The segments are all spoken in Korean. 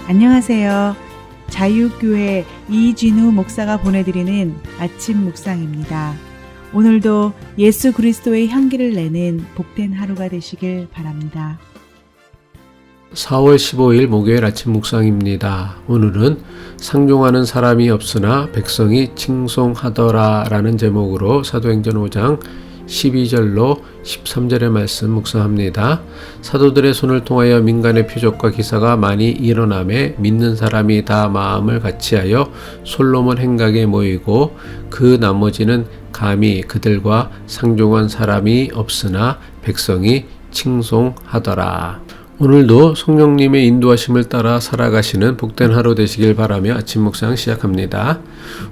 안녕하세요. 자유교회 이진우 목사가 보내드리는 아침 묵상입니다. 오늘도 예수 그리스도의 향기를 내는 복된 하루가 되시길 바랍니다. 4월 15일 목요일 아침 묵상입니다. 오늘은 상종하는 사람이 없으나 백성이 칭송하더라 라는 제목으로 사도행전 5장 12절로 13절의 말씀 묵상합니다. 사도들의 손을 통하여 민간의 표적과 기사가 많이 일어나매 믿는 사람이 다 마음을 같이하여 솔로몬 행각에 모이고 그 나머지는 감히 그들과 상종한 사람이 없으나 백성이 칭송하더라. 오늘도 성령님의 인도하심을 따라 살아가시는 복된 하루 되시길 바라며 아침 묵상 시작합니다.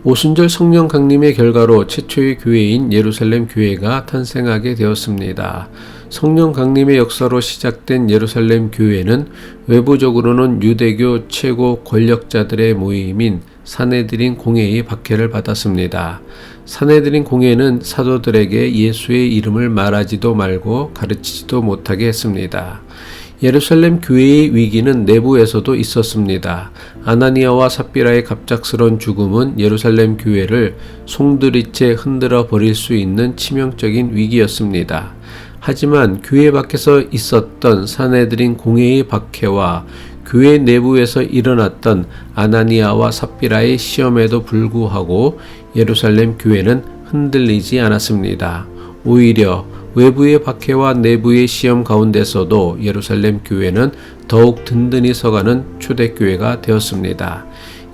오순절 성령 강림의 결과로 최초의 교회인 예루살렘 교회가 탄생하게 되었습니다. 성령 강림의 역사로 시작된 예루살렘 교회는 외부적으로는 유대교 최고 권력자들의 모임인 산헤드린 공회의 박해를 받았습니다. 산헤드린 공회는 사도들에게 예수의 이름을 말하지도 말고 가르치지도 못하게 했습니다. 예루살렘 교회의 위기는 내부에서도 있었습니다. 아나니아와 삽비라의 갑작스러운 죽음은 예루살렘 교회를 송두리째 흔들어 버릴 수 있는 치명적인 위기였습니다. 하지만 교회 밖에서 있었던 산헤드린 공회의 박해와 교회 내부에서 일어났던 아나니아와 삽비라의 시험에도 불구하고 예루살렘 교회는 흔들리지 않았습니다. 오히려 외부의 박해와 내부의 시험 가운데서도 예루살렘 교회는 더욱 든든히 서가는 초대교회가 되었습니다.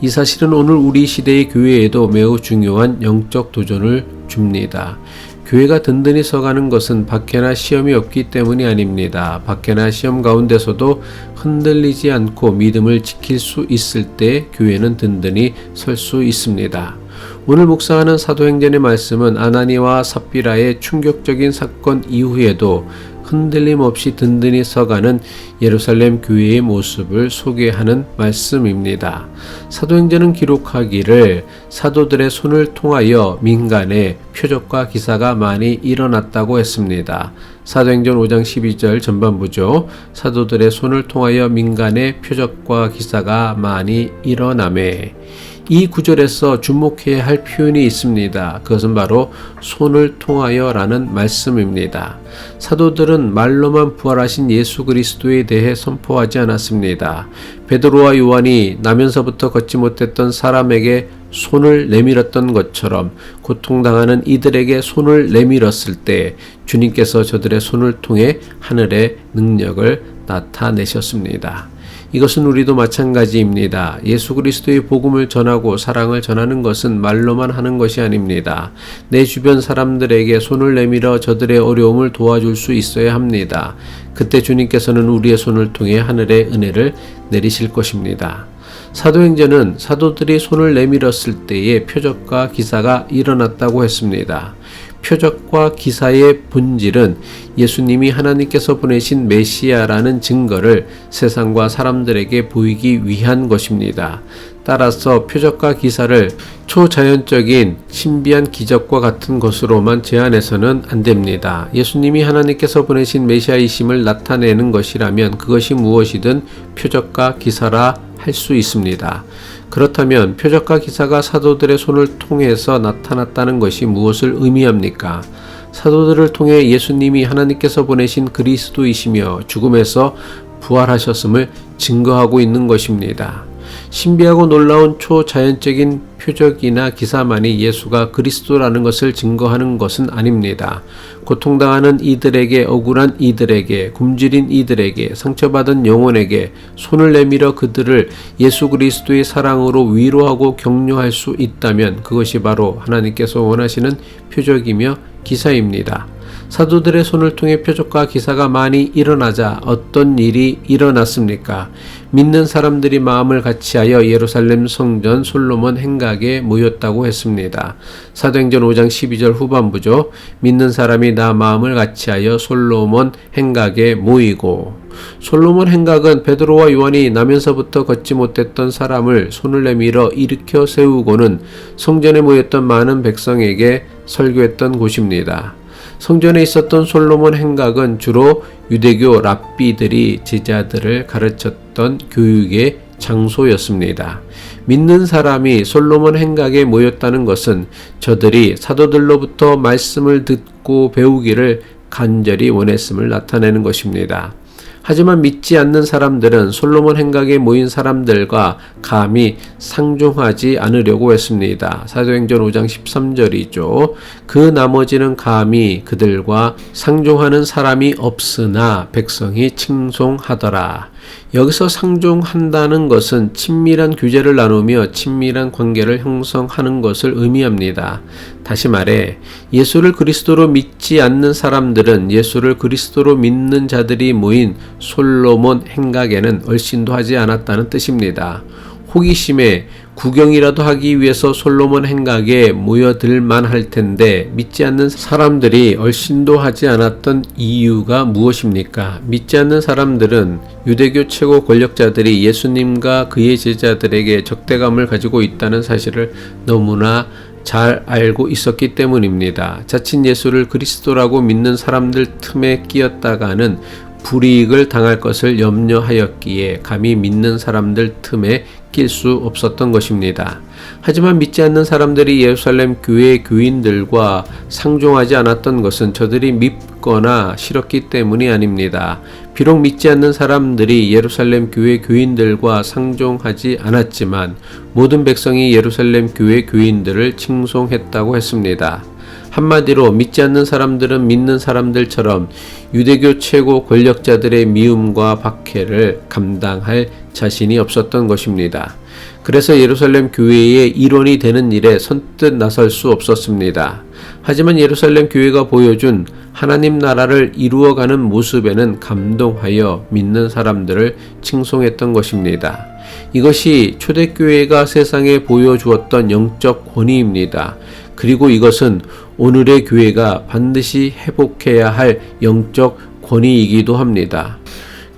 이 사실은 오늘 우리 시대의 교회에도 매우 중요한 영적 도전을 줍니다. 교회가 든든히 서가는 것은 박해나 시험이 없기 때문이 아닙니다. 박해나 시험 가운데서도 흔들리지 않고 믿음을 지킬 수 있을 때 교회는 든든히 설 수 있습니다. 오늘 묵상하는 사도행전의 말씀은 아나니와 삽비라의 충격적인 사건 이후에도 흔들림 없이 든든히 서가는 예루살렘 교회의 모습을 소개하는 말씀입니다. 사도행전은 기록하기를 사도들의 손을 통하여 민간에 표적과 기사가 많이 일어났다고 했습니다. 사도행전 5장 12절 전반부죠. 사도들의 손을 통하여 민간에 표적과 기사가 많이 일어나매. 이 구절에서 주목해야 할 표현이 있습니다. 그것은 바로 손을 통하여 라는 말씀입니다. 사도들은 말로만 부활하신 예수 그리스도에 대해 선포하지 않았습니다. 베드로와 요한이 나면서부터 걷지 못했던 사람에게 손을 내밀었던 것처럼 고통당하는 이들에게 손을 내밀었을 때 주님께서 저들의 손을 통해 하늘의 능력을 나타내셨습니다. 이것은 우리도 마찬가지입니다. 예수 그리스도의 복음을 전하고 사랑을 전하는 것은 말로만 하는 것이 아닙니다. 내 주변 사람들에게 손을 내밀어 저들의 어려움을 도와줄 수 있어야 합니다. 그때 주님께서는 우리의 손을 통해 하늘의 은혜를 내리실 것입니다. 사도행전은 사도들이 손을 내밀었을 때에 표적과 기사가 일어났다고 했습니다. 표적과 기사의 본질은 예수님이 하나님께서 보내신 메시아라는 증거를 세상과 사람들에게 보이기 위한 것입니다. 따라서 표적과 기사를 초자연적인 신비한 기적과 같은 것으로만 제한해서는 안 됩니다. 예수님이 하나님께서 보내신 메시아이심을 나타내는 것이라면 그것이 무엇이든 표적과 기사라 할 수 있습니다. 그렇다면 표적과 기사가 사도들의 손을 통해서 나타났다는 것이 무엇을 의미합니까? 사도들을 통해 예수님이 하나님께서 보내신 그리스도이시며 죽음에서 부활하셨음을 증거하고 있는 것입니다. 신비하고 놀라운 초자연적인 표적이나 기사만이 예수가 그리스도라는 것을 증거하는 것은 아닙니다. 고통당하는 이들에게, 억울한 이들에게, 굶주린 이들에게, 상처받은 영혼에게 손을 내밀어 그들을 예수 그리스도의 사랑으로 위로하고 격려할 수 있다면 그것이 바로 하나님께서 원하시는 표적이며 기사입니다. 사도들의 손을 통해 표적과 기사가 많이 일어나자 어떤 일이 일어났습니까? 믿는 사람들이 마음을 같이하여 예루살렘 성전 솔로몬 행각에 모였다고 했습니다. 사도행전 5장 12절 후반부죠. 믿는 사람이 다 마음을 같이하여 솔로몬 행각에 모이고. 솔로몬 행각은 베드로와 요한이 나면서부터 걷지 못했던 사람을 손을 내밀어 일으켜 세우고는 성전에 모였던 많은 백성에게 설교했던 곳입니다. 성전에 있었던 솔로몬 행각은 주로 유대교 랍비들이 제자들을 가르쳤던 교육의 장소였습니다. 믿는 사람이 솔로몬 행각에 모였다는 것은 저들이 사도들로부터 말씀을 듣고 배우기를 간절히 원했음을 나타내는 것입니다. 하지만 믿지 않는 사람들은 솔로몬 행각에 모인 사람들과 감히 상종하지 않으려고 했습니다. 사도행전 5장 13절이죠. 그 나머지는 감히 그들과 상종하는 사람이 없으나 백성이 칭송하더라. 여기서 상종한다는 것은 친밀한 규제를 나누며 친밀한 관계를 형성하는 것을 의미합니다. 다시 말해 예수를 그리스도로 믿지 않는 사람들은 예수를 그리스도로 믿는 자들이 모인 솔로몬 행각에는 얼씬도 하지 않았다는 뜻입니다. 호기심에 구경이라도 하기 위해서 솔로몬 행각에 모여들 만할 텐데 믿지 않는 사람들이 얼씬도 하지 않았던 이유가 무엇입니까? 믿지 않는 사람들은 유대교 최고 권력자들이 예수님과 그의 제자들에게 적대감을 가지고 있다는 사실을 너무나 잘 알고 있었기 때문입니다. 자칫 예수를 그리스도라고 믿는 사람들 틈에 끼었다가는 불이익을 당할 것을 염려하였기에 감히 믿는 사람들 틈에 낄 수 없었던 것입니다. 하지만 믿지 않는 사람들이 예루살렘 교회 교인들과 상종하지 않았던 것은 저들이 밉거나 싫었기 때문이 아닙니다. 비록 믿지 않는 사람들이 예루살렘 교회 교인들과 상종하지 않았지만 모든 백성이 예루살렘 교회 교인들을 칭송했다고 했습니다. 한마디로 믿지 않는 사람들은 믿는 사람들처럼 유대교 최고 권력자들의 미움과 박해를 감당할 자신이 없었던 것입니다. 그래서 예루살렘 교회의 일원이 되는 일에 선뜻 나설 수 없었습니다. 하지만 예루살렘 교회가 보여준 하나님 나라를 이루어가는 모습에는 감동하여 믿는 사람들을 칭송했던 것입니다. 이것이 초대교회가 세상에 보여주었던 영적 권위입니다. 그리고 이것은 오늘의 교회가 반드시 회복해야 할 영적 권위이기도 합니다.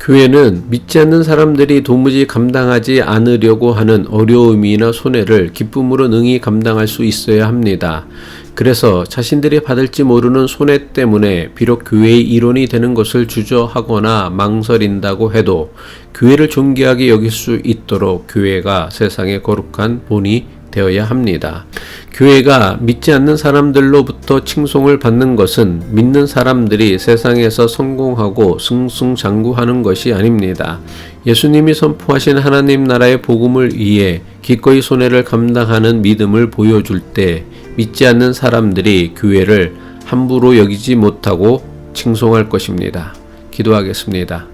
교회는 믿지 않는 사람들이 도무지 감당하지 않으려고 하는 어려움이나 손해를 기쁨으로 능히 감당할 수 있어야 합니다. 그래서 자신들이 받을지 모르는 손해 때문에 비록 교회의 일원이 되는 것을 주저하거나 망설인다고 해도 교회를 존귀하게 여길 수 있도록 교회가 세상의 거룩한 본이 되어야 합니다. 교회가 믿지 않는 사람들로부터 칭송을 받는 것은 믿는 사람들이 세상에서 성공하고 승승장구하는 것이 아닙니다. 예수님이 선포하신 하나님 나라의 복음을 위해 기꺼이 손해를 감당하는 믿음을 보여줄 때 믿지 않는 사람들이 교회를 함부로 여기지 못하고 칭송할 것입니다. 기도하겠습니다.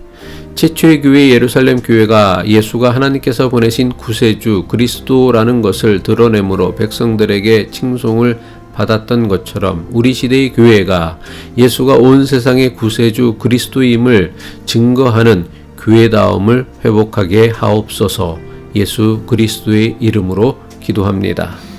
최초의 교회 예루살렘 교회가 예수가 하나님께서 보내신 구세주 그리스도라는 것을 드러내므로 백성들에게 칭송을 받았던 것처럼 우리 시대의 교회가 예수가 온 세상의 구세주 그리스도임을 증거하는 교회다움을 회복하게 하옵소서. 예수 그리스도의 이름으로 기도합니다.